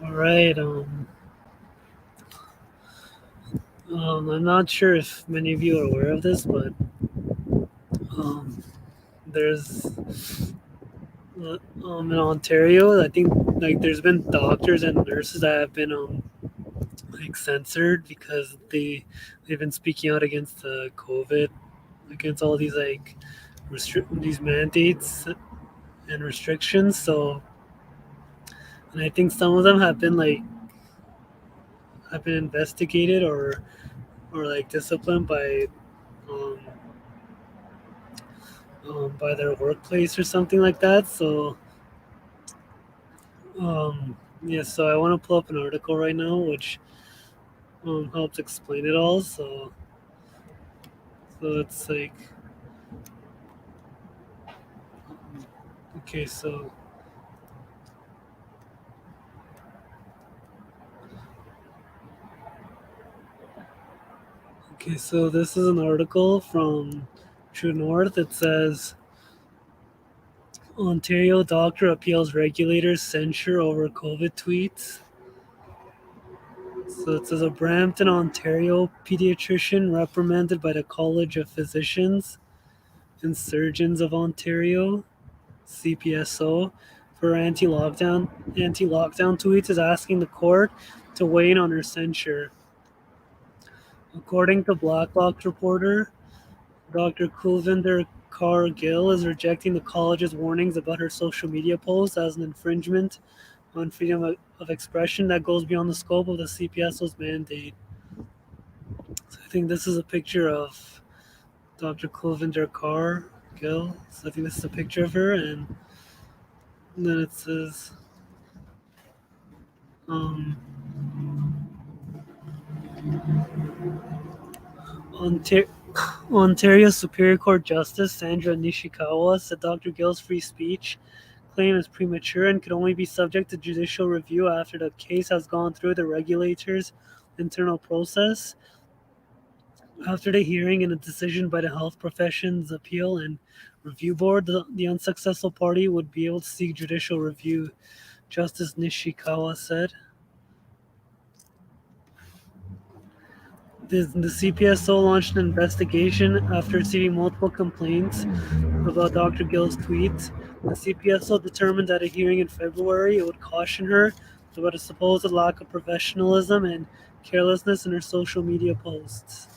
All right. I'm not sure if many of you are aware of this, but um, there's in Ontario, I think like there's been doctors and nurses that have been like censored because they've been speaking out against the COVID, against all these like these mandates and restrictions. So, and I think some of them have been investigated or like disciplined um, by their workplace or something like that. So, yeah, so I want to pull up an article right now which helps explain it all. So it's like, okay, so this is an article from True North. It says Ontario doctor appeals regulators censure over COVID tweets. So it says a Brampton, Ontario pediatrician reprimanded by the College of Physicians and Surgeons of Ontario (CPSO) for anti-lockdown tweets is asking the court to weigh in on her censure. According to Blacklock reporter, Dr. Kulvinder Kaur Gill is rejecting the college's warnings about her social media posts as an infringement on freedom of expression that goes beyond the scope of the CPSO's mandate. So I think this is a picture of Dr. Kulvinder Kaur Gill. So I think this is a picture of her, and then it says, um, Ontario, Ontario Superior Court Justice Sandra Nishikawa said Dr. Gill's free speech claim is premature and could only be subject to judicial review after the case has gone through the regulator's internal process. After the hearing and a decision by the Health Professions Appeal and Review Board, the unsuccessful party would be able to seek judicial review, Justice Nishikawa said. The CPSO launched an investigation after receiving multiple complaints about Dr. Gill's tweets. The CPSO determined at a hearing in February it would caution her about a supposed lack of professionalism and carelessness in her social media posts.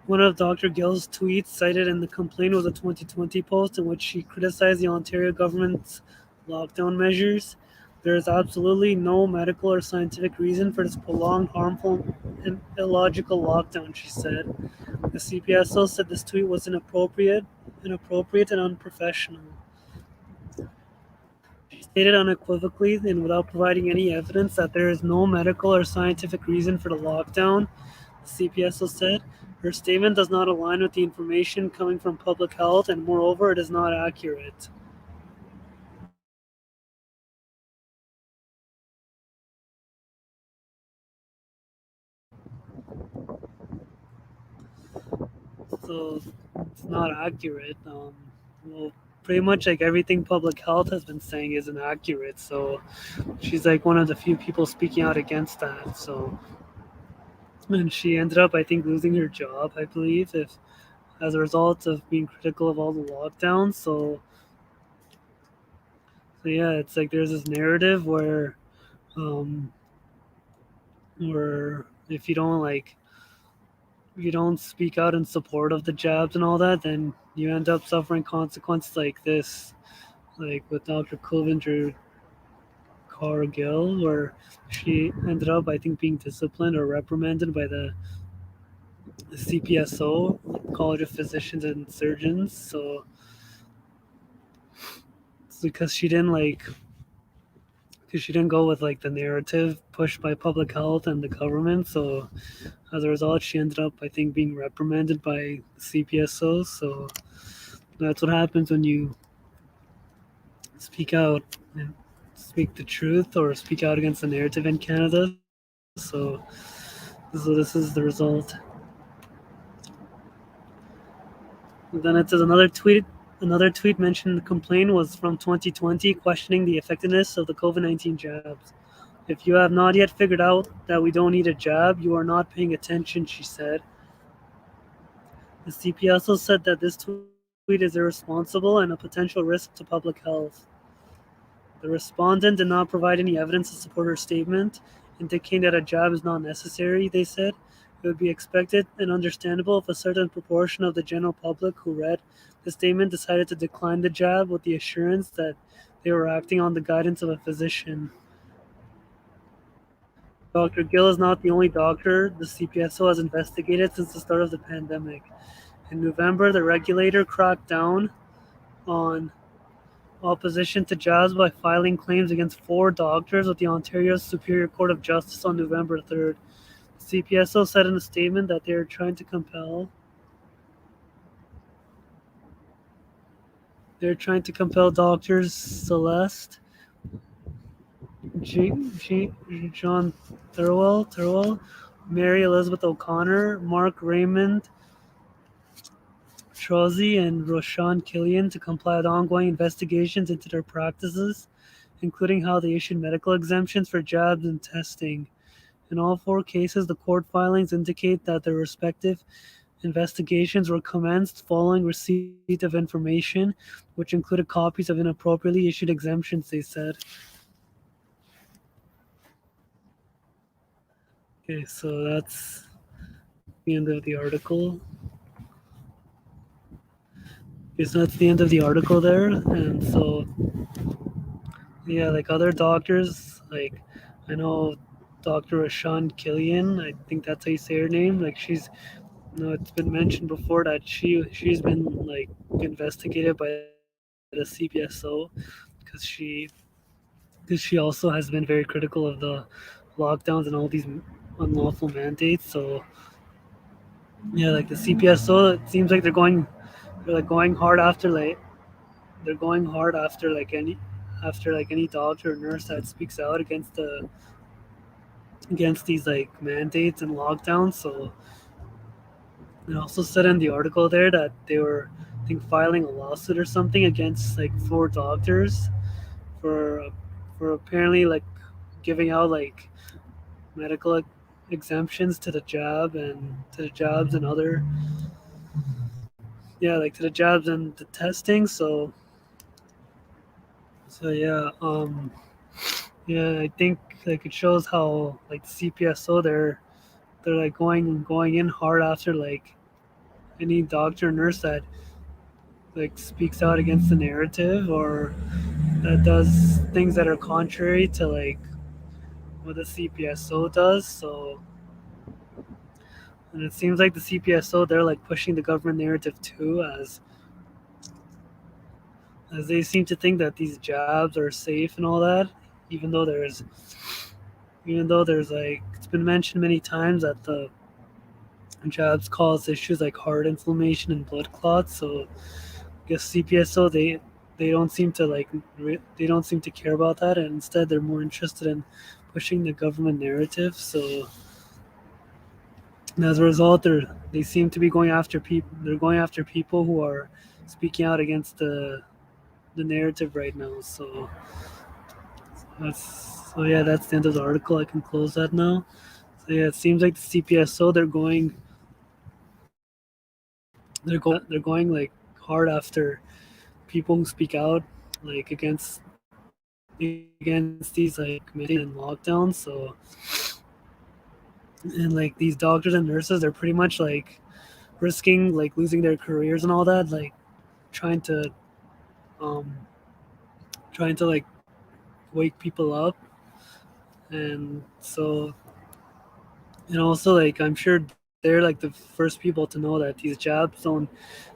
One of Dr. Gill's tweets cited in the complaint was a 2020 post in which she criticized the Ontario government's lockdown measures. There is absolutely no medical or scientific reason for this prolonged, harmful, and illogical lockdown, she said. The CPSO said this tweet was inappropriate and unprofessional. She stated unequivocally and without providing any evidence that there is no medical or scientific reason for the lockdown, the CPSO said. Her statement does not align with the information coming from public health, and moreover, it is not accurate. So it's not accurate. Well, pretty much like everything public health has been saying isn't accurate. So she's like one of the few people speaking out against that. So, and she ended up, I think, losing her job, I believe, if as a result of being critical of all the lockdowns. So yeah, it's like there's this narrative um, where if you don't speak out in support of the jabs and all that, then you end up suffering consequences like this, like with Dr. Kulvinder Kaur Gill, where she ended up, I think, being disciplined or reprimanded by the CPSO, College of Physicians and Surgeons. So it's because she didn't go with like the narrative pushed by public health and the government. So as a result, she ended up, I think, being reprimanded by the CPSO. So that's what happens when you speak out and speak the truth or speak out against the narrative in Canada. So this is the result. And then it says another tweet. Another tweet mentioned the complaint was from 2020, questioning the effectiveness of the COVID-19 jabs. If you have not yet figured out that we don't need a jab, you are not paying attention, she said. The CPSO said that this tweet is irresponsible and a potential risk to public health. The respondent did not provide any evidence to support her statement, indicating that a jab is not necessary, they said. It would be expected and understandable if a certain proportion of the general public who read the statement decided to decline the jab with the assurance that they were acting on the guidance of a physician. Dr. Gill is not the only doctor the CPSO has investigated since the start of the pandemic. In November, the regulator cracked down on opposition to jabs by filing claims against 4 doctors with the Ontario Superior Court of Justice on November 3rd. The CPSO said in a statement that they are trying to compel doctors Celeste John Thurwell, Mary Elizabeth O'Connor, Mark Raymond Trozzi, and Roshan Killian to comply with ongoing investigations into their practices, including how they issued medical exemptions for jabs and testing. In all 4 cases, the court filings indicate that their respective investigations were commenced following receipt of information, which included copies of inappropriately issued exemptions, they said. Okay, so that's the end of the article. Okay, so that's the end of the article there. And so, yeah, like other doctors, like I know Dr. Rashan Killian, I think that's how you say her name. Like it's been mentioned before that she's been like investigated by the CPSO because she also has been very critical of the lockdowns and all these unlawful mandates. So yeah, like the CPSO, it seems like they're like going hard after any doctor or nurse that speaks out against these like mandates and lockdowns. So it also said in the article there that they were, I think, filing a lawsuit or something against like 4 doctors for for apparently like giving out like medical exemptions to the jabs and other, yeah, like to the jabs and the testing. So yeah, I think like it shows how like the CPSO they're like going in hard after like any doctor or nurse that like speaks out against the narrative or that does things that are contrary to like what the CPSO does. So, and it seems like the CPSO they're like pushing the government narrative too, as they seem to think that these jabs are safe and all that, even though there's like it's been mentioned many times that the jabs cause issues like heart inflammation and blood clots. So I guess CPSO they don't seem to they don't seem to care about that, and instead they're more interested in pushing the government narrative. So and as a result, they seem to be going after people. They're going after people who are speaking out against the narrative right now. That's the end of the article. I can close that now. So yeah, it seems like the CPSO they're going like hard after people who speak out like against these like mandates and lockdowns. So and like these doctors and nurses, they're pretty much like risking like losing their careers and all that, like trying to um like wake people up. And so and also like I'm sure they're like the first people to know that these jabs don't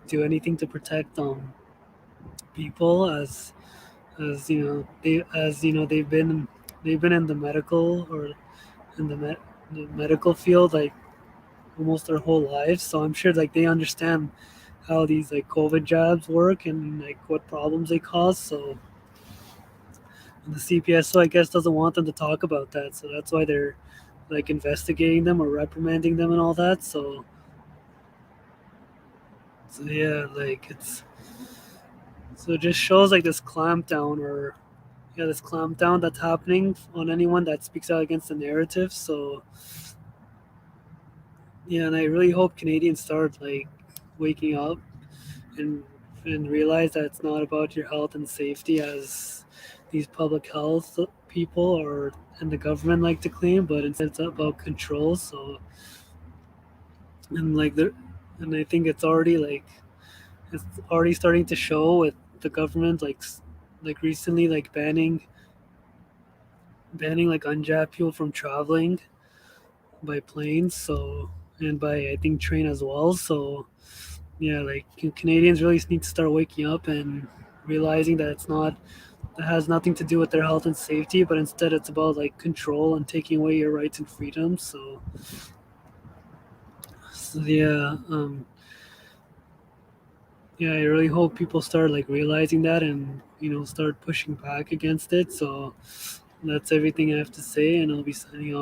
do anything to protect people, as you know they've been in the medical or in the medical field like almost their whole lives. So I'm sure like they understand how these like COVID jabs work and like what problems they cause. So the CPSO I guess doesn't want them to talk about that. So that's why they're like investigating them or reprimanding them and all that. So yeah, like So it just shows like this clampdown this clampdown that's happening on anyone that speaks out against the narrative. So yeah, and I really hope Canadians start like waking up and realize that it's not about your health and safety as these public health people or and the government like to claim, but instead it's about control. So and like the and I think it's already starting to show with the government like recently like banning like unjacked people from traveling by planes, so and by I think train as well. So yeah, like Canadians really need to start waking up and realizing that it has nothing to do with their health and safety, but instead it's about like control and taking away your rights and freedoms. So yeah, yeah, I really hope people start like realizing that and start pushing back against it. So that's everything I have to say, and I'll be signing off.